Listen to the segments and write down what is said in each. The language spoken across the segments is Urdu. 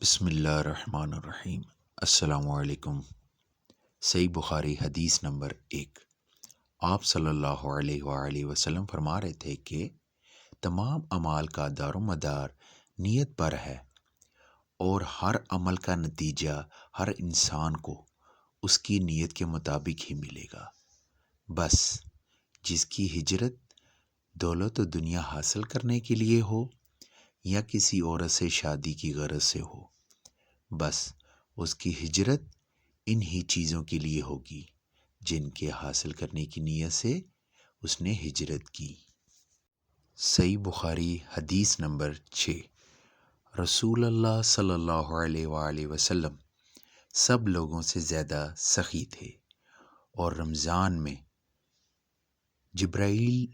بسم اللہ الرحمن الرحیم۔ السلام علیکم۔ صحیح بخاری حدیث نمبر 1۔ آپ صلی اللہ علیہ وآلہ وسلم فرما رہے تھے کہ تمام اعمال کا دار و مدار نیت پر ہے، اور ہر عمل کا نتیجہ ہر انسان کو اس کی نیت کے مطابق ہی ملے گا۔ بس جس کی ہجرت دولت و دنیا حاصل کرنے کے لیے ہو یا کسی عورت سے شادی کی غرض سے ہو، بس اس کی ہجرت انہی چیزوں کے لیے ہوگی جن کے حاصل کرنے کی نیت سے اس نے ہجرت کی۔ صحیح بخاری حدیث نمبر 6۔ رسول اللہ صلی اللہ علیہ وآلہ وسلم سب لوگوں سے زیادہ سخی تھے، اور رمضان میں جبرائیل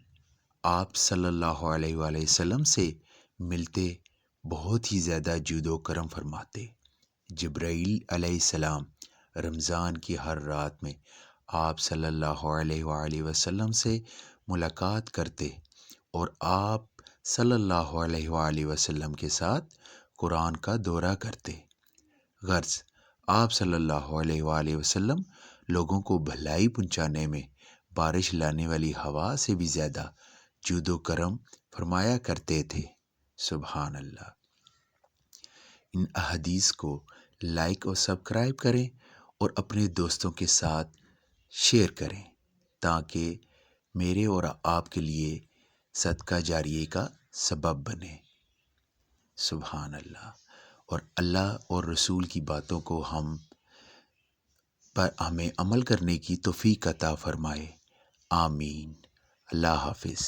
آپ صلی اللہ علیہ وآلہ وسلم سے ملتے بہت ہی زیادہ جود و کرم فرماتے۔ جبرائیل علیہ السلام رمضان کی ہر رات میں آپ صلی اللہ علیہ وآلہ وسلم سے ملاقات کرتے اور آپ صلی اللہ علیہ وآلہ وسلم کے ساتھ قرآن کا دورہ کرتے۔ غرض آپ صلی اللہ علیہ وآلہ وسلم لوگوں کو بھلائی پہنچانے میں بارش لانے والی ہوا سے بھی زیادہ جود و کرم فرمایا کرتے تھے۔ سبحان اللہ۔ ان احادیث کو لائک اور سبسکرائب کریں اور اپنے دوستوں کے ساتھ شیئر کریں تاکہ میرے اور آپ کے لیے صدقہ جاریہ کا سبب بنے۔ سبحان اللہ۔ اور اللہ اور رسول کی باتوں کو ہمیں عمل کرنے کی توفیق عطا فرمائے۔ آمین۔ اللہ حافظ۔